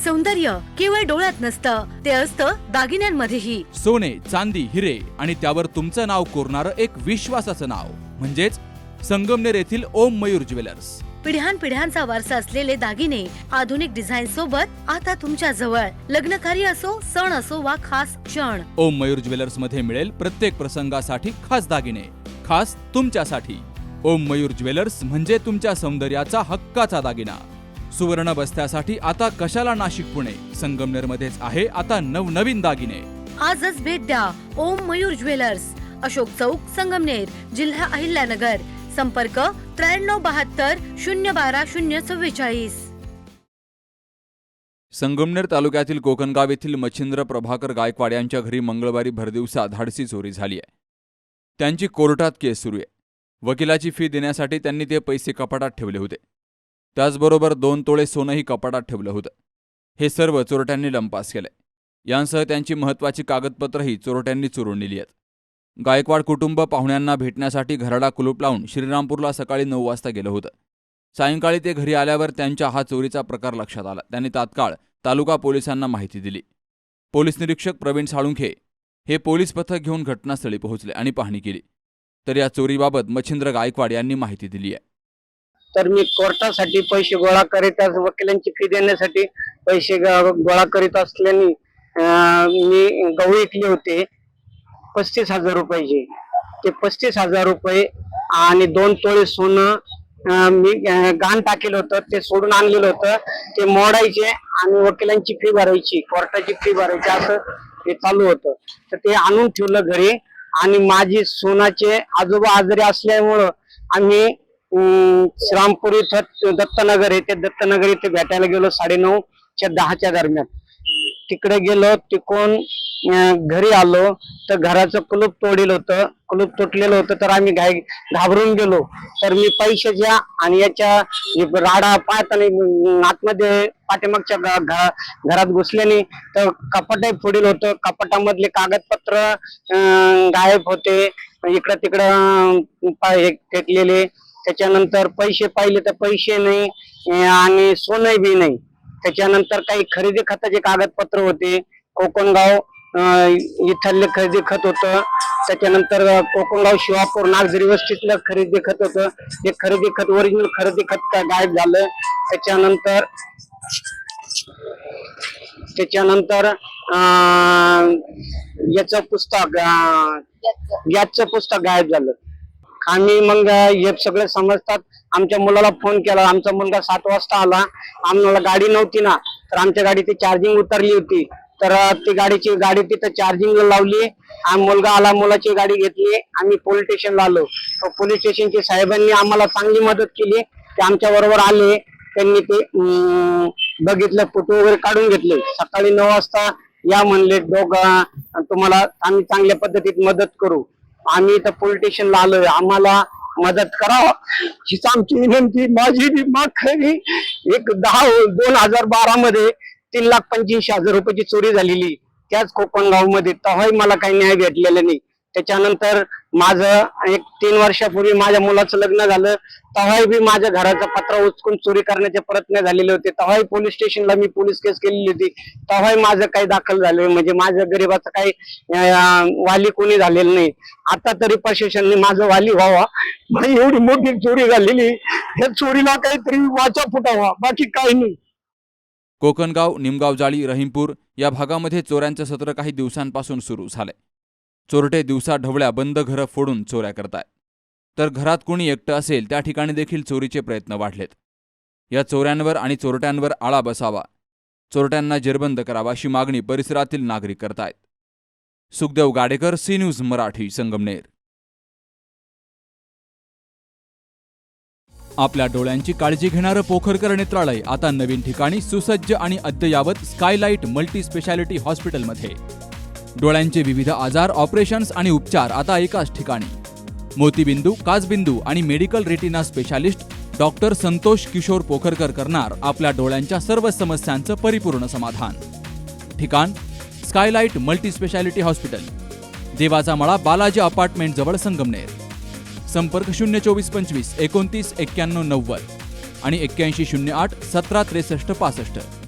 सौंदर्य केवळ डोळ्यात नसतं, ते असतं दागिन्यांमध्येही. सोने, चांदी, हिरे आणि त्यावर तुमचं नाव कोरणारं एक विश्वासाचं नाव म्हणजेच संगमनेर येथील ओम मयूर ज्वेलर्स. पिढ्यानपिढ्यांचा वारसा असलेले दागिने आधुनिक डिझाईन सोबत आता तुमच्या जवळ. लग्नकार्य असो, सण असो वा खास क्षण, ओम मयूर ज्वेलर्स मध्ये मिळेल प्रत्येक प्रसंगासाठी खास दागिने, खास तुमच्यासाठी. ओम मयूर ज्वेलर्स म्हणजे तुमच्या सौंदर्याचा हक्काचा दागिना. सुवर्ण बस्त्यासाठी आता कशाला नाशिक पुणे, संगमनेर मध्येच आहे आता नवनवीन दागिने. आजच भेट द्या ओम मयूर ज्वेलर्स, अशोक चौक, संगमनेर, जिल्हा अहिल्यानगर. संपर्क 9372 012 044. संगमनेर तालुक्यातील कोकणगाव येथील मच्छिंद्र प्रभाकर गायकवाड यांच्या घरी मंगळवारी भरदिवसा धाडसी चोरी झाली आहे. त्यांची कोर्टात केस सुरू आहे. वकिलाची फी देण्यासाठी त्यांनी ते पैसे कपाटात ठेवले होते. त्याचबरोबर 2 तोळे सोनंही कपाटात ठेवलं होतं. हे सर्व चोरट्यांनी लंपास केलंय. यांसह त्यांची महत्त्वाची कागदपत्रही चोरट्यांनी चोरून नेली आहेत. गायकवाड कुटुंब पाहुण्यांना भेटण्यासाठी घराला कुलूप लावून श्रीरामपूरला सकाळी 9 वाजता गेलं होतं. सायंकाळी ते घरी आल्यावर त्यांच्या हा चोरीचा प्रकार लक्षात आला. त्यांनी तात्काळ तालुका पोलिसांना माहिती दिली. पोलीस निरीक्षक प्रवीण साळुंखे हे पोलीस पथक घेऊन घटनास्थळी पोहोचले आणि पाहणी केली. तर या चोरीबाबत मच्छिंद्र गायकवाड यांनी माहिती दिली आहे. तर मी कोर्टासाठी पैसे गोळा करीत, वकिलांची फी देण्यासाठी पैसे गोळा करीत असल्याने मी गहू विकले होते 35,000 रुपयाचे. ते 35,000 रुपये आणि 2 तोळे सोनं मी गहाण टाकेलं होतं, ते सोडून आणलेलं होतं. ते मोडायचे आणि वकिलांची फी भरायची, कोर्टाची फी भरायची, असं ते चालू होतं. तर ते आणून ठेवलं घरी. आणि माझी सोनाचे आजोबा आजारी असल्यामुळं आम्ही श्रीरामपूर इथं दत्तनगर आहे, ते दत्तनगर इथे भेटायला गेलो 9:30 ते 10 दरम्यान. तिकडे गेलो, तिकडून घरी आलो तर घराचं कुलूप तोडलेलं होतं, कुलूप तुटलेलं होतं. तर आम्ही घाबरून गेलो. तर मी पैशाच्या आणि याच्या राडा पाहताना आतमध्ये पाठीमागच्या घरात घुसल्याने तर कपाटही फोडील होतं. कपाटामधले कागदपत्र गायब होते, इकडं तिकडं फेकलेले. त्याच्यानंतर पैसे पाहिले तर पैसे नाही आणि सोनं बी नाही. त्याच्यानंतर काही खरेदी खताचे कागदपत्र होते. कोकणगाव इथले खरेदी खत होतं. त्याच्यानंतर कोकणगाव शिवापूर नागझरी वस्तीतलं खरेदी खत होतं. ते खरेदी खत, ओरिजिनल खरेदी खत गायब झालं. त्याच्यानंतर याचं पुस्तक, गॅसचं पुस्तक गायब झालं. आम्ही मग हे सगळे समजतात आमच्या मुलाला फोन केला. आमचा मुलगा 7 वाजता आला. आम्हाला गाडी नव्हती ना, तर आमच्या गाडीची चार्जिंग उतरली होती. तर ती गाडी तिथं चार्जिंगला लावली. मुलगा आला, मुलाची गाडी घेतली. आम्ही पोलीस स्टेशनला आलो. पोलीस स्टेशनच्या साहेबांनी आम्हाला चांगली मदत केली. ते आमच्या बरोबर आले. त्यांनी ते बघितलं, फोटो वगैरे काढून घेतले. सकाळी 9 वाजता या म्हणले, तुम्हाला आम्ही चांगल्या पद्धतीत मदत करू. आम्ही इथं पोलीस स्टेशनला आलोय, आम्हाला मदत करावं हीच आमची विनंती. माझी बी माग खरी 2012 मध्ये 3,85,000 रुपयाची चोरी झालेली, त्याच कोकणगाव मध्ये. तेव्हाही मला काही न्याय भेटलेला नाही. त्याच्यानंतर माझं 3 वर्षापूर्वी माझ्या मुलाचं लग्न झालं. तेव्हाही बी माझ्या घराचा पत्रा उचकून चोरी करण्याचे प्रयत्न झालेले होते. तेव्हाही पोलीस स्टेशनला मी पोलीस केस केलेली होती. तेव्हाही माझं काही दाखल झालं, म्हणजे माझ्या गरीबाचं काही वाली कोणी झालेलं नाही. आता तरी प्रशासनाने माझं वाली व्हावा. एवढी मोठी चोरी झालेली, या चोरीला काहीतरी वाचा फुटावा, बाकी काही नाही. कोकणगाव, निमगाव जाळी, रहीमपूर या भागामध्ये चोऱ्यांचं सत्र काही दिवसांपासून सुरू झालंय. चोरटे दिवसा ढवळ्या बंद घरं फोडून चोऱ्या करतायत. तर घरात कोणी एकटं असेल त्या ठिकाणी देखील चोरीचे प्रयत्न वाढलेत. या चोऱ्यांवर आणि चोरट्यांवर आळा बसावा, चोरट्यांना जेरबंद करावा अशी मागणी परिसरातील नागरिक करतायत. Sukhdev Gadekar, C news Marathi, Sangamner. आपल्या डोळ्यांची काळजी घेणारं पोखरकर नेत्रालय आता नवीन ठिकाणी सुसज्ज आणि अद्ययावत स्कायलाइट मल्टी स्पेशालिटी हॉस्पिटलमध्ये. डोळ्यांचे विविध आजार, ऑपरेशन्स आणि उपचार आता एकाच ठिकाणी. मोतीबिंदू, काचबिंदू आणि medical retina specialist doctor Santosh Kishore Pokharkar करणार आपल्या डोळ्यांच्या सर्व समस्यांचं परिपूर्ण समाधान. ठिकाण स्कायलाइट मल्टी स्पेशालिटी हॉस्पिटल, देवाचा मळा, बालाजी अपार्टमेंट जवळ, संगमनेर. संपर्क 02425 29 91 90 आणि 8108 17 63 65.